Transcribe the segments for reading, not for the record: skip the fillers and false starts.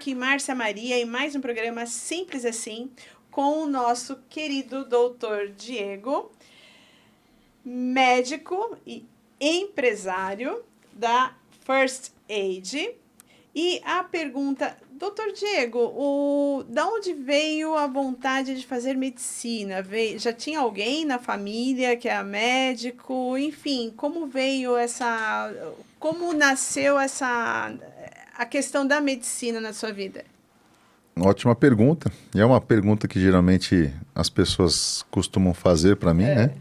aqui Márcia Maria em mais um programa Simples Assim com o nosso querido doutor Diego, médico e empresário da First Aid. E a pergunta, doutor Diego, da onde veio a vontade de fazer medicina? Já tinha alguém na família que é médico? Enfim, como veio como nasceu a questão da medicina na sua vida? Ótima pergunta. E é uma pergunta que geralmente as pessoas costumam fazer para mim, né?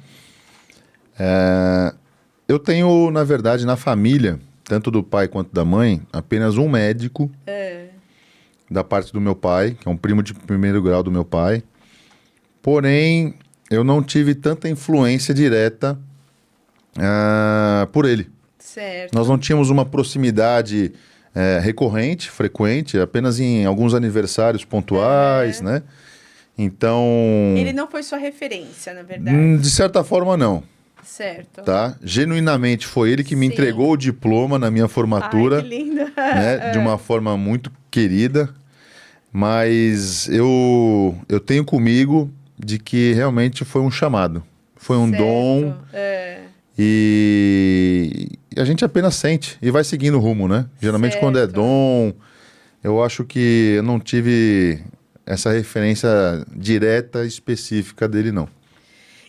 Eu tenho, na verdade, na família, tanto do pai quanto da mãe, apenas um médico da parte do meu pai, que é um primo de primeiro grau do meu pai. Porém, eu não tive tanta influência direta por ele. Certo. Nós não tínhamos uma proximidade recorrente, frequente, apenas em alguns aniversários pontuais, né? Então... Ele não foi sua referência, na verdade. De certa forma, não. Certo. Tá? Genuinamente foi ele que me Sim. entregou o diploma na minha formatura. Ai, que lindo. Né? De uma forma muito querida. Mas eu tenho comigo de que realmente foi um chamado. Foi um dom. E a gente apenas sente e vai seguindo o rumo, né? Geralmente quando é dom, eu acho que eu não tive essa referência direta, específica dele, não.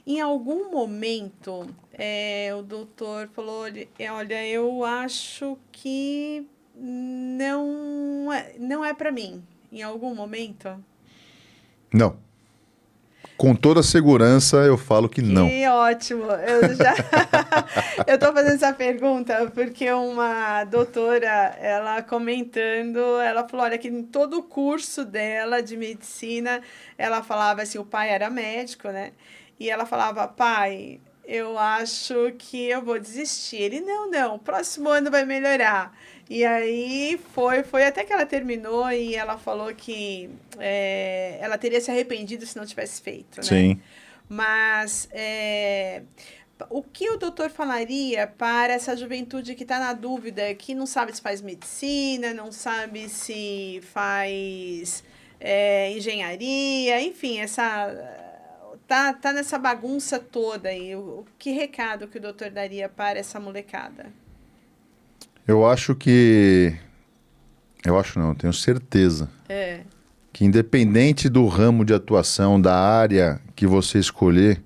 Em algum momento, o doutor falou, olha, eu acho que não é para mim. Em algum momento? Não. Com toda segurança, eu falo que não. Que ótimo. Eu tô fazendo essa pergunta porque uma doutora, ela comentando, ela falou, olha, que em todo o curso dela de medicina, ela falava assim, o pai era médico, né? E ela falava, pai, eu acho que eu vou desistir. Ele, não, próximo ano vai melhorar. E aí foi até que ela terminou e ela falou que ela teria se arrependido se não tivesse feito, né? Sim. Mas o que o doutor falaria para essa juventude que está na dúvida, que não sabe se faz medicina, não sabe se faz engenharia, enfim, tá nessa bagunça toda aí. Que recado que o doutor daria para essa molecada? Eu acho que... Eu acho não, tenho certeza. Que independente do ramo de atuação, da área que você escolher,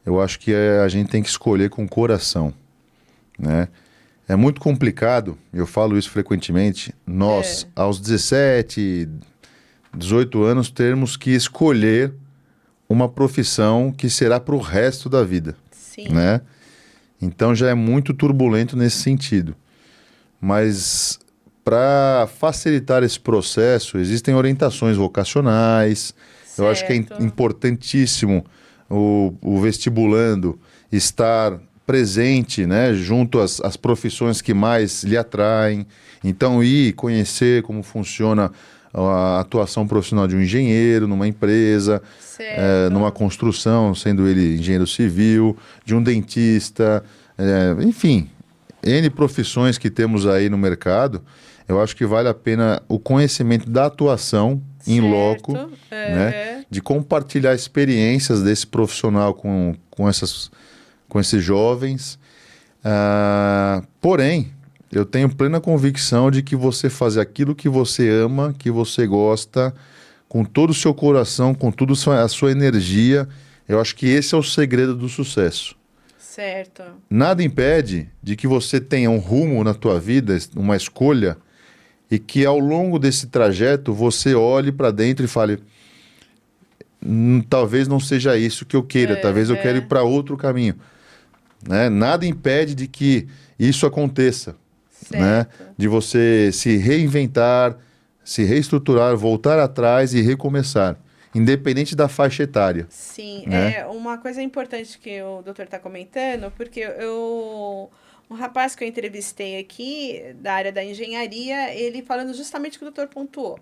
eu acho que a gente tem que escolher com o coração, né? É muito complicado, eu falo isso frequentemente, nós, aos 17, 18 anos, termos que escolher uma profissão que será para o resto da vida. Sim. Né? Então já é muito turbulento nesse sentido. Mas para facilitar esse processo, existem orientações vocacionais. Certo. Eu acho que é importantíssimo o vestibulando estar presente, né, junto às profissões que mais lhe atraem. Então, ir conhecer como funciona a atuação profissional de um engenheiro numa empresa, numa construção, sendo ele engenheiro civil, de um dentista, enfim, N profissões que temos aí no mercado. Eu acho que vale a pena o conhecimento da atuação em loco, né, de compartilhar experiências desse profissional com esses jovens. Porém, eu tenho plena convicção de que você fazer aquilo que você ama, que você gosta, com todo o seu coração, com toda a sua energia, eu acho que esse é o segredo do sucesso. Certo. Nada impede de que você tenha um rumo na tua vida, uma escolha, e que ao longo desse trajeto você olhe para dentro e fale, talvez não seja isso que eu queira, talvez eu quero ir para outro caminho. Né? Nada impede de que isso aconteça. Né? De você se reinventar, se reestruturar, voltar atrás e recomeçar, independente da faixa etária. Sim, né? Uma coisa importante que o doutor está comentando, porque um rapaz que eu entrevistei aqui, da área da engenharia, ele falando justamente o que o doutor pontuou,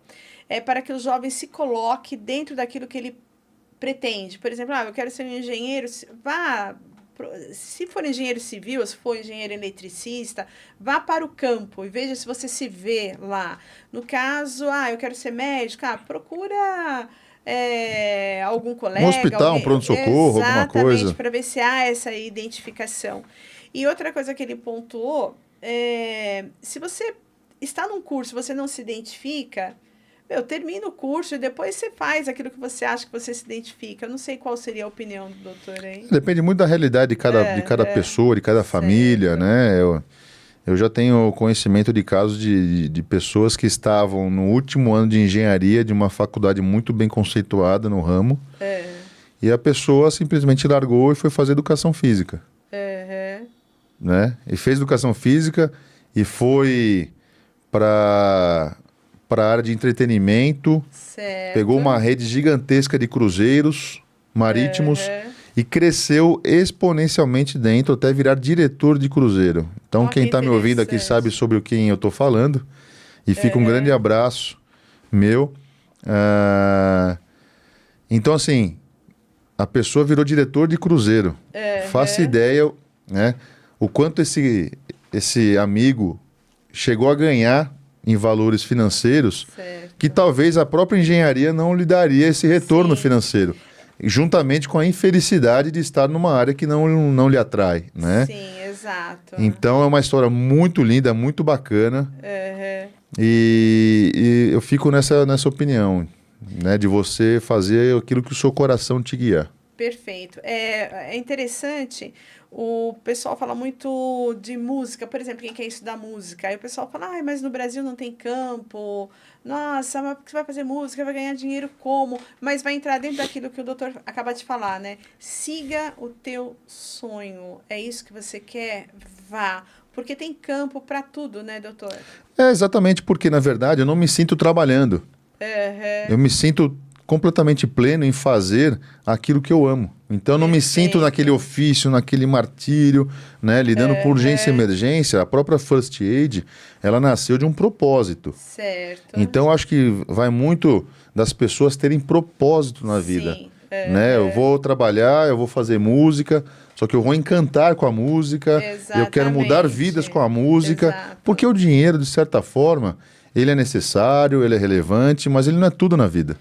para que o jovem se coloque dentro daquilo que ele pretende. Por exemplo, eu quero ser um engenheiro, vá Se for engenheiro civil, se for engenheiro eletricista, vá para o campo e veja se você se vê lá. No caso, eu quero ser médica, procura algum colega. Um hospital, um pronto-socorro, alguma coisa. Exatamente, para ver se há essa identificação. E outra coisa que ele pontuou, se você está num curso, você não se identifica, termina o curso e depois você faz aquilo que você acha que você se identifica. Eu não sei qual seria a opinião do doutor aí. Depende muito da realidade de cada pessoa, de cada família, né? Eu já tenho conhecimento de casos de pessoas que estavam no último ano de engenharia de uma faculdade muito bem conceituada no ramo. E a pessoa simplesmente largou e foi fazer educação física. Né? E fez educação física e foi para a área de entretenimento, pegou uma rede gigantesca de cruzeiros marítimos e cresceu exponencialmente dentro até virar diretor de cruzeiro. Então, quem está me ouvindo aqui sabe sobre quem eu estou falando. E fica um grande abraço meu. Então, assim, a pessoa virou diretor de cruzeiro. Faça ideia, né, o quanto esse amigo chegou a ganhar em valores financeiros, que talvez a própria engenharia não lhe daria esse retorno financeiro, juntamente com a infelicidade de estar numa área que não lhe atrai, né? Sim, exato. Então é uma história muito linda, muito bacana, e eu fico nessa opinião, né, de você fazer aquilo que o seu coração te guiar. Perfeito. É interessante, o pessoal fala muito de música, por exemplo, quem quer estudar música, aí o pessoal fala, mas no Brasil não tem campo, nossa, mas você vai fazer música, vai ganhar dinheiro como? Mas vai entrar dentro daquilo que o doutor acaba de falar, né? Siga o teu sonho, é isso que você quer? Vá, porque tem campo para tudo, né, doutor? Exatamente, porque na verdade eu não me sinto trabalhando, eu me sinto completamente pleno em fazer aquilo que eu amo. Então, eu não me sinto naquele ofício, naquele martírio, né? Lidando com urgência e emergência. A própria First Aid, ela nasceu de um propósito. Certo. Então, eu acho que vai muito das pessoas terem propósito na vida. Né? Eu vou trabalhar, eu vou fazer música, só que eu vou encantar com a música, eu quero mudar vidas com a música, porque o dinheiro, de certa forma, ele é necessário, ele é relevante, mas ele não é tudo na vida.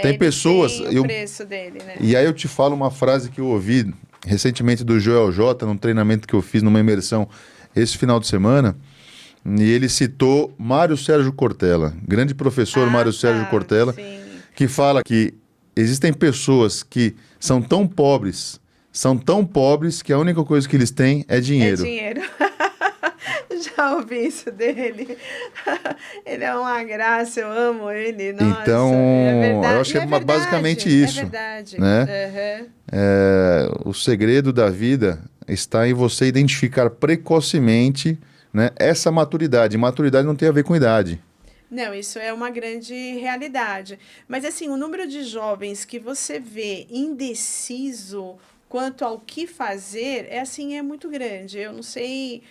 Tem pessoas. Tem o preço dele, né? E aí eu te falo uma frase que eu ouvi recentemente do Joel J, num treinamento que eu fiz numa imersão esse final de semana. E ele citou Mário Sérgio Cortella, grande professor Mário Sérgio Cortella, que fala que existem pessoas que são tão pobres que a única coisa que eles têm é dinheiro. É dinheiro. Já ouvi isso dele. Ele é uma graça, eu amo ele. Nossa, então, eu acho que é verdade, basicamente isso. É verdade. Né? O segredo da vida está em você identificar precocemente, né, essa maturidade. Maturidade não tem a ver com idade. Não, isso é uma grande realidade. Mas, assim, o número de jovens que você vê indeciso quanto ao que fazer, é muito grande. Eu não sei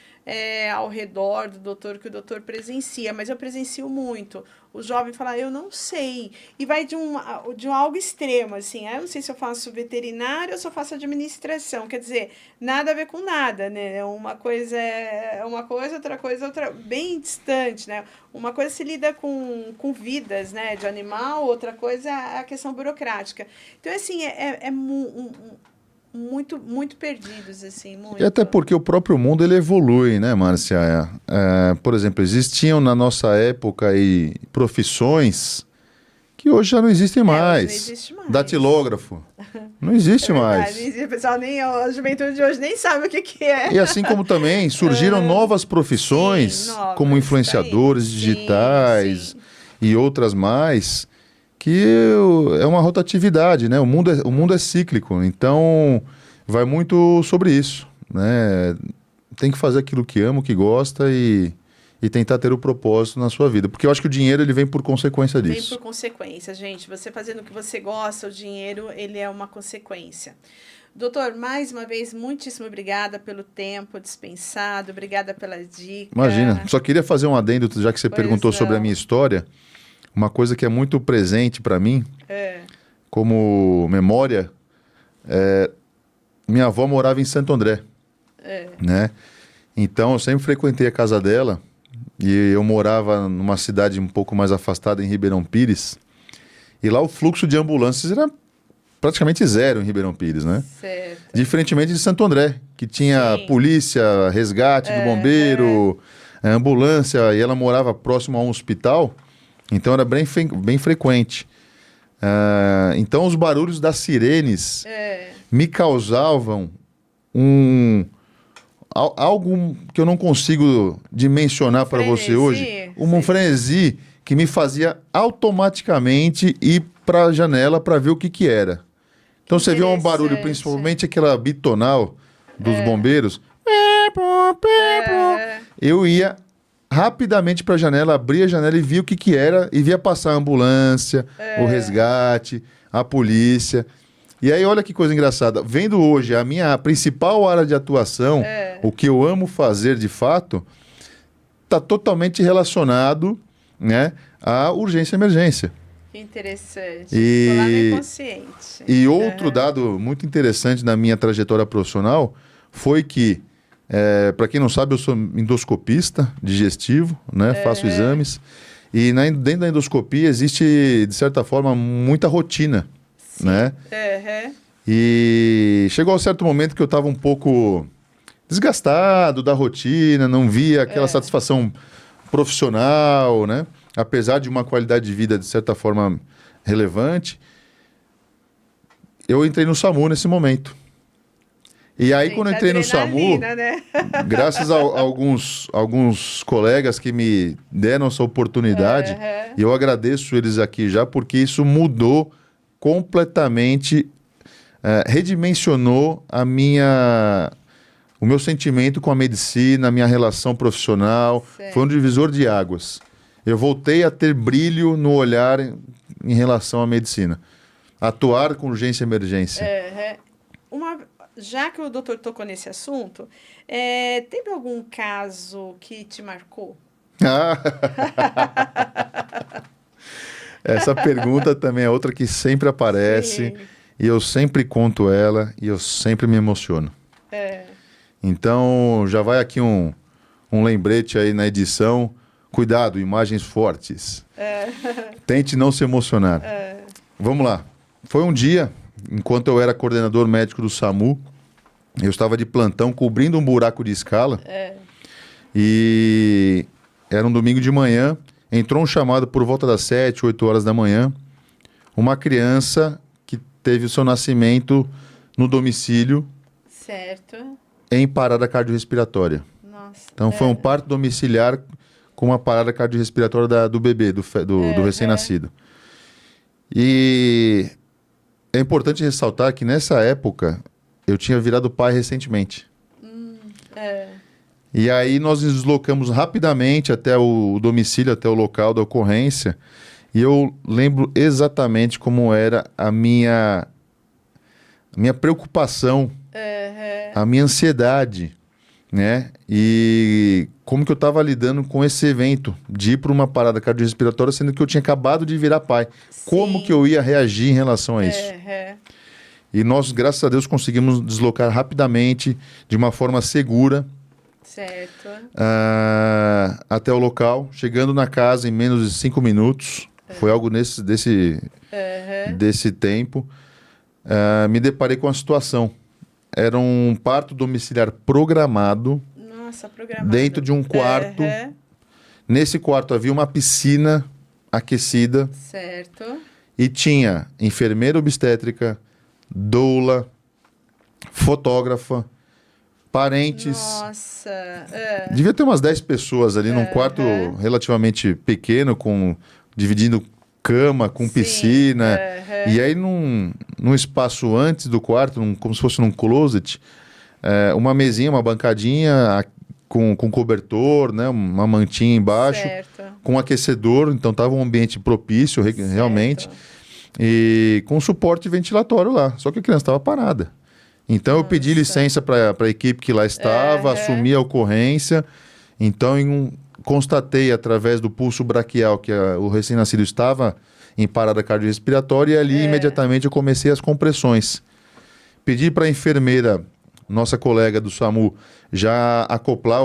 ao redor do doutor que o doutor presencia, mas eu presencio muito. O jovem fala, eu não sei. E vai de algo extremo, assim. Eu não sei se eu faço veterinário ou se eu faço administração. Quer dizer, nada a ver com nada, né? Uma coisa é uma coisa, outra bem distante, né? Uma coisa se lida com vidas, né, de animal, outra coisa é a questão burocrática. Então, assim, muito perdidos, assim, muito. E até porque o próprio mundo, ele evolui, né, Márcia? Por exemplo, existiam na nossa época aí profissões que hoje já não existem mais. Não existe mais. Datilógrafo. Não existe mais. O pessoal a juventude de hoje nem sabe o que é. E assim como também surgiram novas profissões, como influenciadores digitais e outras mais, que é uma rotatividade, né? O mundo é cíclico, então vai muito sobre isso, né? Tem que fazer aquilo que ama, que gosta e tentar ter o propósito na sua vida, porque eu acho que o dinheiro, ele vem por consequência disso. Vem por consequência, gente. Você fazendo o que você gosta, o dinheiro, ele é uma consequência. Doutor, mais uma vez, muitíssimo obrigada pelo tempo dispensado, obrigada pela dica. Imagina, só queria fazer um adendo, já que você perguntou sobre a minha história. Uma coisa que é muito presente para mim, como memória, minha avó morava em Santo André, né? Então, eu sempre frequentei a casa dela e eu morava numa cidade um pouco mais afastada, em Ribeirão Pires. E lá o fluxo de ambulâncias era praticamente zero em Ribeirão Pires, né? Certo. Diferentemente de Santo André, que tinha polícia, resgate do bombeiro, ambulância, e ela morava próximo a um hospital, então era bem frequente. Então os barulhos das sirenes me causavam algo que eu não consigo dimensionar para você hoje, um frenesi que me fazia automaticamente ir para a janela para ver o que era. Então você vê um barulho, principalmente aquela bitonal dos bombeiros. Eu ia rapidamente para a janela, abria a janela e via o que era, e via passar a ambulância, o resgate, a polícia. E aí, olha que coisa engraçada. Vendo hoje a minha principal área de atuação, o que eu amo fazer de fato, está totalmente relacionado, né, à urgência e emergência. Que interessante. Tô lá no inconsciente. E outro dado muito interessante na minha trajetória profissional foi que, para quem não sabe, eu sou endoscopista digestivo, né? Faço exames. E dentro da endoscopia existe, de certa forma, muita rotina, né? E chegou a um certo momento que eu estava um pouco desgastado da rotina, não via aquela satisfação profissional, né? Apesar de uma qualidade de vida, de certa forma, relevante. Eu entrei no SAMU nesse momento. E aí, quando eu entrei no SAMU, né? graças a alguns colegas que me deram essa oportunidade, e eu agradeço eles aqui já, porque isso mudou completamente, redimensionou o meu sentimento com a medicina, a minha relação profissional. Foi um divisor de águas. Eu voltei a ter brilho no olhar em relação à medicina. Atuar com urgência e emergência. Já que o doutor tocou nesse assunto, teve algum caso que te marcou? Essa pergunta também é outra que sempre aparece. E eu sempre conto ela e eu sempre me emociono. Então, já vai aqui um lembrete aí na edição. Cuidado, imagens fortes. Tente não se emocionar. Vamos lá. Foi um dia, enquanto eu era coordenador médico do SAMU, eu estava de plantão cobrindo um buraco de escala. E era um domingo de manhã. Entrou um chamado por volta das 7, 8 horas da manhã. Uma criança que teve o seu nascimento no domicílio. Certo. Em parada cardiorrespiratória. Nossa. Então foi um parto domiciliar com uma parada cardiorrespiratória do bebê, do recém-nascido. E é importante ressaltar que nessa época eu tinha virado pai recentemente. E aí nós nos deslocamos rapidamente até o domicílio, até o local da ocorrência. E eu lembro exatamente como era a minha preocupação, a minha ansiedade, né? E como que eu estava lidando com esse evento de ir para uma parada cardiorrespiratória, sendo que eu tinha acabado de virar pai. Como que eu ia reagir em relação a isso? E nós, graças a Deus, conseguimos deslocar rapidamente, de uma forma segura, até o local, chegando na casa em menos de 5 minutos. Foi algo desse tempo. Me deparei com a situação. Era um parto domiciliar programado. Nossa, programado. Dentro de um quarto. Nesse quarto havia uma piscina aquecida. Certo. E tinha enfermeira obstétrica, doula, fotógrafa, parentes. Nossa. Devia ter umas 10 pessoas ali num quarto relativamente pequeno, dividindo cama com piscina. E aí num espaço antes do quarto, como se fosse num closet, uma mesinha, uma bancadinha com cobertor, né, uma mantinha embaixo, com aquecedor. Então estava um ambiente propício realmente. E com suporte ventilatório lá. Só que a criança estava parada. Então eu pedi licença para a equipe que lá estava, assumi a ocorrência. Então constatei através do pulso braquial que o recém-nascido estava em parada cardiorrespiratória, e ali imediatamente eu comecei as compressões. pedi para a enfermeira, nossa colega do SAMU, já acoplar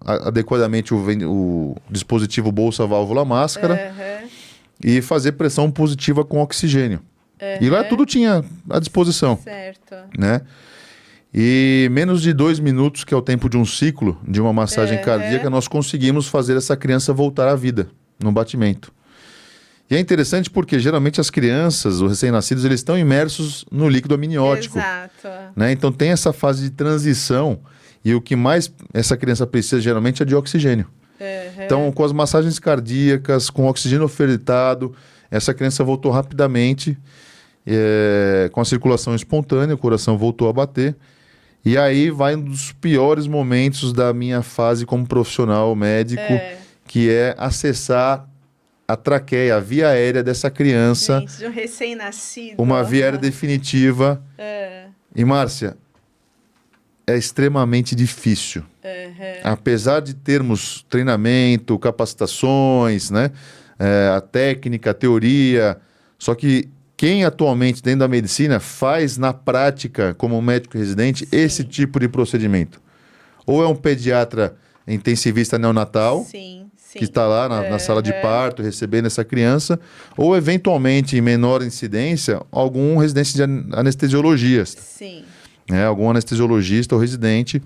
adequadamente o dispositivo bolsa-válvula máscara e fazer pressão positiva com oxigênio. E lá tudo tinha à disposição. Certo. Né? E menos de 2 minutos, que é o tempo de um ciclo de uma massagem cardíaca, nós conseguimos fazer essa criança voltar à vida, no batimento. E é interessante porque geralmente as crianças, os recém-nascidos, eles estão imersos no líquido amniótico. Exato. Né? Então tem essa fase de transição e o que mais essa criança precisa geralmente é de oxigênio. Então, com as massagens cardíacas, com oxigênio ofertado, essa criança voltou rapidamente, com a circulação espontânea, o coração voltou a bater. E aí vai um dos piores momentos da minha fase como profissional médico, que é acessar a traqueia, a via aérea dessa criança. Gente, de um recém-nascido. Uma via aérea definitiva. E, Márcia, é extremamente difícil. Apesar de termos treinamento, capacitações, né? A técnica, a teoria, só que quem atualmente dentro da medicina faz na prática, como médico residente, esse tipo de procedimento? Ou é um pediatra intensivista neonatal, que está lá na sala de parto recebendo essa criança, ou eventualmente, em menor incidência, algum residente de anestesiologista. Algum anestesiologista ou residente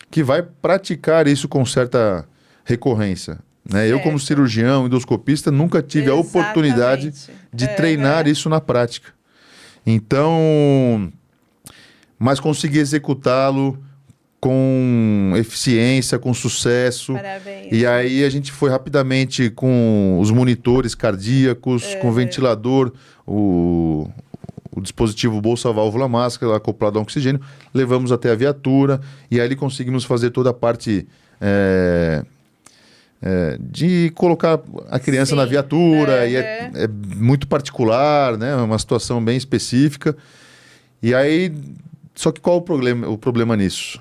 que vai praticar isso com certa recorrência. Né? Eu, como cirurgião, endoscopista, nunca tive a oportunidade de treinar isso na prática. Então, mas consegui executá-lo com eficiência, com sucesso. Parabéns. E aí a gente foi rapidamente com os monitores cardíacos, com o ventilador, o dispositivo bolsa-válvula máscara acoplado ao oxigênio, levamos até a viatura e aí conseguimos fazer toda a parte de colocar a criança na viatura, e é muito particular, né? É uma situação bem específica. E aí, só que qual o problema nisso?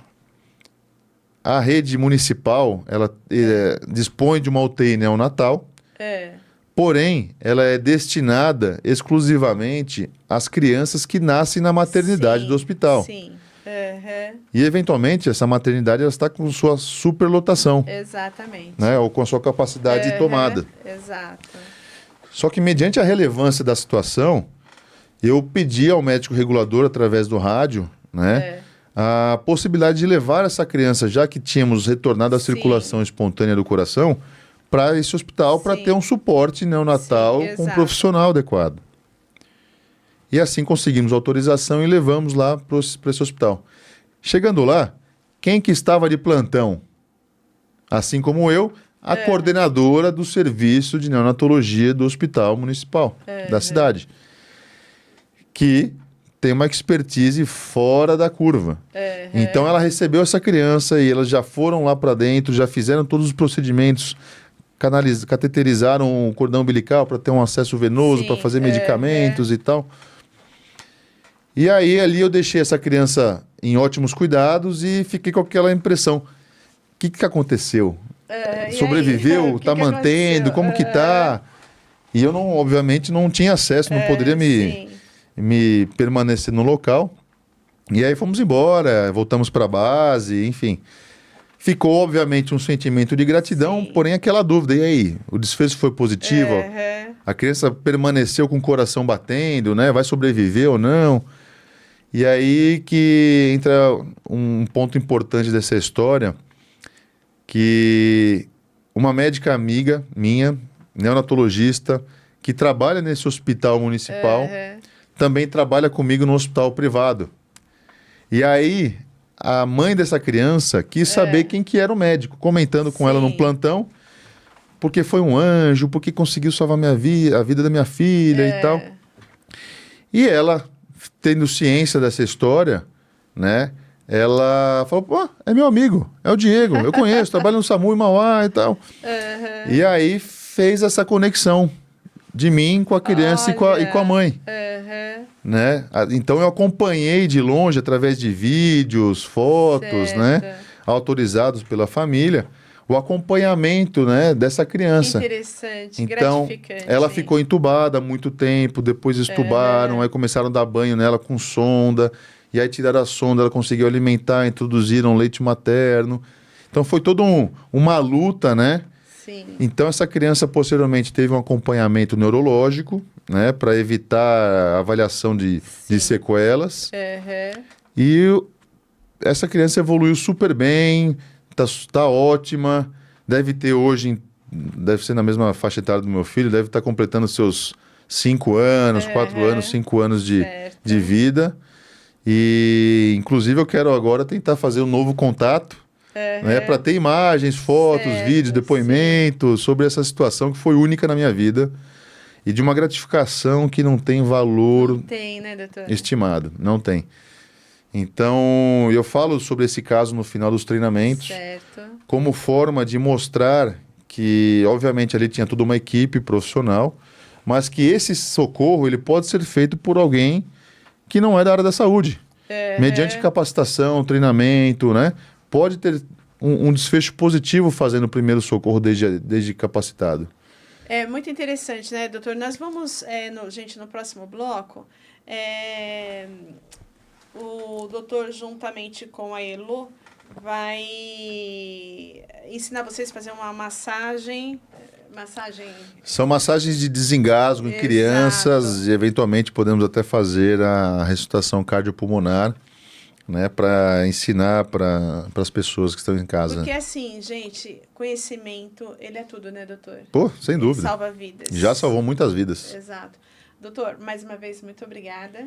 A rede municipal, ela dispõe de uma UTI neonatal, porém, ela é destinada exclusivamente às crianças que nascem na maternidade do hospital. E, eventualmente, essa maternidade ela está com sua superlotação. Exatamente. Né? Ou com a sua capacidade de tomada. Exato. Só que, mediante a relevância da situação, eu pedi ao médico regulador, através do rádio, né, a possibilidade de levar essa criança, já que tínhamos retornado à circulação espontânea do coração, para esse hospital, para ter um suporte neonatal com um profissional adequado. E assim conseguimos autorização e levamos lá para esse hospital. Chegando lá, quem que estava de plantão? Assim como eu, a coordenadora do serviço de neonatologia do hospital municipal da cidade, que tem uma expertise fora da curva. Então ela recebeu essa criança e elas já foram lá para dentro, já fizeram todos os procedimentos, cateterizaram o cordão umbilical para ter um acesso venoso, para fazer medicamentos e tal. E aí ali eu deixei essa criança em ótimos cuidados e fiquei com aquela impressão. O que aconteceu? Sobreviveu? Está mantendo? Como que tá? E eu, obviamente, não tinha acesso, não poderia me permanecer no local. E aí fomos embora, voltamos para a base, enfim. Ficou, obviamente, um sentimento de gratidão, porém aquela dúvida. E aí? O desfecho foi positivo? A criança permaneceu com o coração batendo, né? Vai sobreviver ou não? E aí que entra um ponto importante dessa história, que uma médica amiga minha, neonatologista, que trabalha nesse hospital municipal, também trabalha comigo no hospital privado. E aí, a mãe dessa criança quis saber quem que era o médico, comentando com ela num plantão, porque foi um anjo, porque conseguiu salvar a vida da minha filha e tal. E ela, tendo ciência dessa história, né, ela falou, pô, é meu amigo, é o Diego, eu conheço, trabalho no SAMU em Mauá e tal. E aí fez essa conexão de mim com a criança e com a mãe. Né? Então eu acompanhei de longe, através de vídeos, fotos, né, autorizados pela família, o acompanhamento, né, dessa criança. Interessante, Então, gratificante. ela ficou entubada há muito tempo, depois estubaram, aí começaram a dar banho nela com sonda, e aí tiraram a sonda, ela conseguiu alimentar, introduziram leite materno. Então foi toda uma luta, né? Sim. Então essa criança posteriormente teve um acompanhamento neurológico, né, para evitar a avaliação de sequelas. E essa criança evoluiu super bem, tá ótima, deve ter hoje, deve ser na mesma faixa etária do meu filho, deve estar completando seus 5 anos, 4 anos, 5 anos de vida. E, inclusive, eu quero agora tentar fazer um novo contato, né, para ter imagens, fotos, vídeos, depoimentos sobre essa situação que foi única na minha vida e de uma gratificação que não tem valor Não tem, né, doutor? estimado, não tem. Então, eu falo sobre esse caso no final dos treinamentos, como forma de mostrar que, obviamente, ali tinha toda uma equipe profissional, mas que esse socorro ele pode ser feito por alguém que não é da área da saúde. Mediante capacitação, treinamento, né? Pode ter um desfecho positivo fazendo o primeiro socorro desde capacitado. É muito interessante, né, doutor? Nós vamos, no próximo bloco, o doutor, juntamente com a Elo, vai ensinar vocês a fazer uma massagem. São massagens de desengasgo em crianças e, eventualmente, podemos até fazer a ressuscitação cardiopulmonar, né, para ensinar para as pessoas que estão em casa. Porque assim, gente, conhecimento, ele é tudo, né, doutor? Pô, sem dúvida. Ele salva vidas. Já salvou muitas vidas. Exato. Doutor, mais uma vez, muito obrigada.